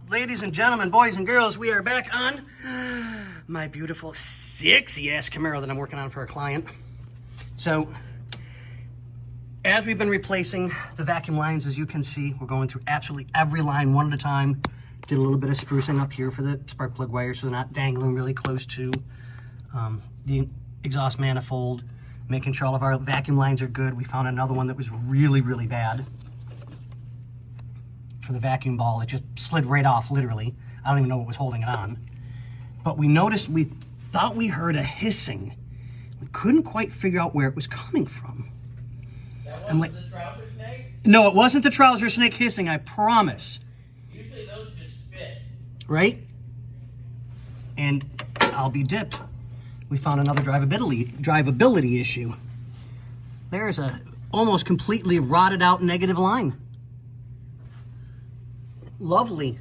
Ladies and gentlemen, boys and girls, we are back on my beautiful, sexy-ass Camaro that I'm working on for a client. So, as we've been replacing the vacuum lines, as you can see, we're going through absolutely every line one at a time. Did a little bit of sprucing up here for the spark plug wires so they're not dangling really close to the exhaust manifold. Making sure all of our vacuum lines are good. We found another one that was really, really bad. For the vacuum ball, it just slid right off, literally. I don't even know what was holding it on. But we noticed, we thought we heard a hissing. We couldn't quite figure out where it was coming from. That wasn't the trouser snake? No, it wasn't the trouser snake hissing, I promise. Usually those just spit. Right? And I'll be dipped. We found another drivability issue. There's a almost completely rotted out negative line. Lovely.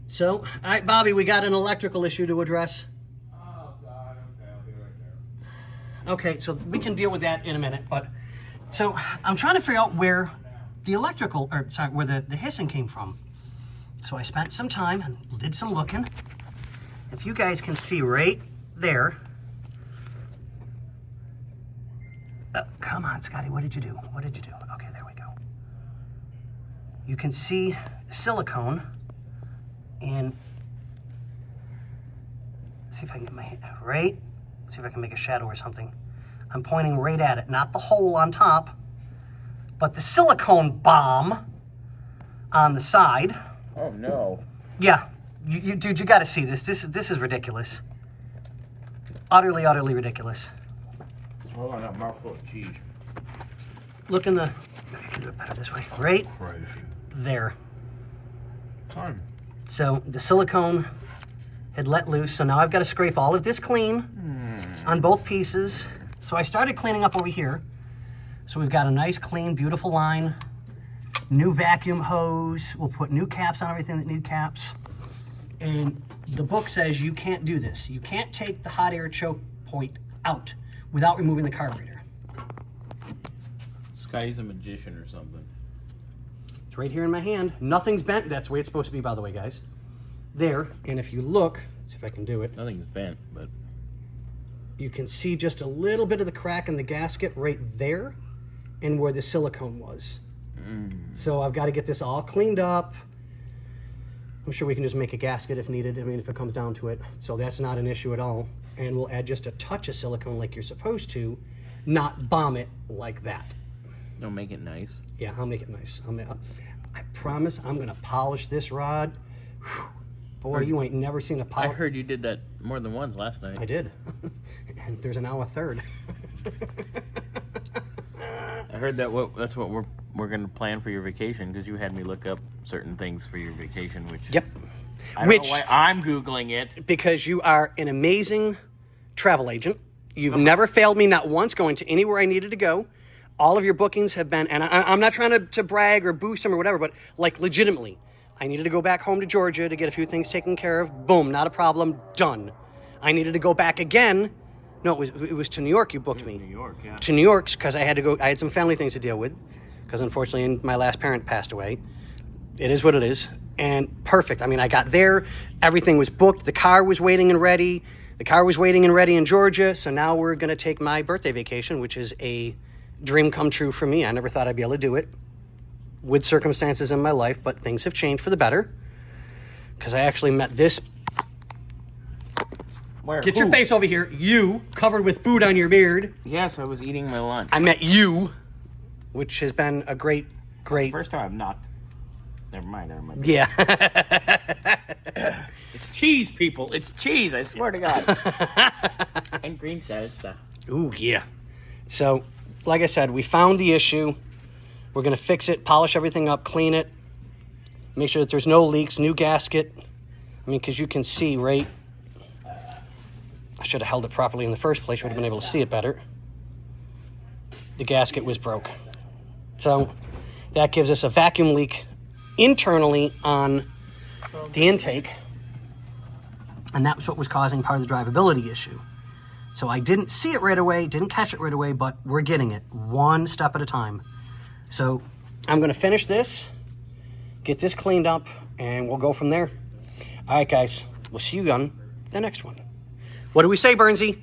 So, all right, Bobby, we got an electrical issue to address. Oh, God. Okay, I'll be right there. Okay, so we can deal with that in a minute, but so I'm trying to figure out where the electrical, or sorry, where the hissing came from. So I spent some time and did some looking. If you guys can see right there. Oh, come on, Scotty, what did you do? What did you do? Okay, there we go. You can see silicone, and see if I can get my hand right. See if I can make a shadow or something. I'm pointing right at it, not the hole on top, but the silicone bomb on the side. Oh, no. Yeah, dude, you got to see this. This is ridiculous. Utterly, utterly ridiculous. Hold on, that mouthful of cheese. Look in the. Maybe I can do it better this way. Right Crazy. there. Fun. So the silicone had let loose. So now I've got to scrape all of this clean on both pieces. So I started cleaning up over here. So we've got a nice, clean, beautiful line. New vacuum hose. We'll put new caps on everything that need caps. And the book says you can't do this. You can't take the hot air choke point out without removing the carburetor. Scotty's a magician or something. It's right here in my hand. Nothing's bent. That's the way it's supposed to be, by the way, guys. There. And if you look, let's see if I can do it. Nothing's bent, but You can see just a little bit of the crack in the gasket right there and where the silicone was. So I've got to get this all cleaned up. I'm sure we can just make a gasket if needed. I mean, if it comes down to it. So that's not an issue at all. And we'll add just a touch of silicone like you're supposed to, not bomb it like that. don't make it nice. Yeah, I'll make it nice. I promise I'm going to polish this rod. Whew. Boy, you ain't never seen a I polish. heard you did that more than once last night. I did. And there's now a third. I heard that's what we're going to plan for your vacation, because you had me look up certain things for your vacation, which Yep. I don't know why I'm Googling it. Because you are an amazing travel agent. You've never failed me, not once, going to anywhere I needed to go. All of your bookings have been, and I'm not trying to brag or boost them or whatever, but like legitimately, I needed to go back home to Georgia to get a few things taken care of. Boom, not a problem, done. I needed to go back again. No, it was to New York you booked me. New York, yeah. To New York, because I had to go, I had some family things to deal with, because unfortunately my last parent passed away. It is what it is. And perfect. I mean, I got there, everything was booked, the car was waiting and ready. The car was waiting and ready in Georgia, so now we're going to take my birthday vacation, which is a dream come true for me. I never thought I'd be able to do it with circumstances in my life, but things have changed for the better, because I actually met this. Where? Get your face over here. You, covered with food on your beard. Yes, I was eating my lunch. I met you, which has been a great. First time I've knocked. Never mind. Yeah. It's cheese, people. It's cheese. I swear to God. And green salsa. Ooh, yeah. So, like I said, we found the issue. We're going to fix it, polish everything up, clean it, make sure that there's no leaks, new gasket. I mean, because you can see, right? I should have held it properly in the first place. You would have been able to see it better. The gasket was broke. So, that gives us a vacuum leak internally on the intake. And that was what was causing part of the drivability issue. So I didn't see it right away, didn't catch it right away, but we're getting it one step at a time. So I'm going to finish this, get this cleaned up, and we'll go from there. All right, guys, we'll see you on the next one. What do we say, Bernsey?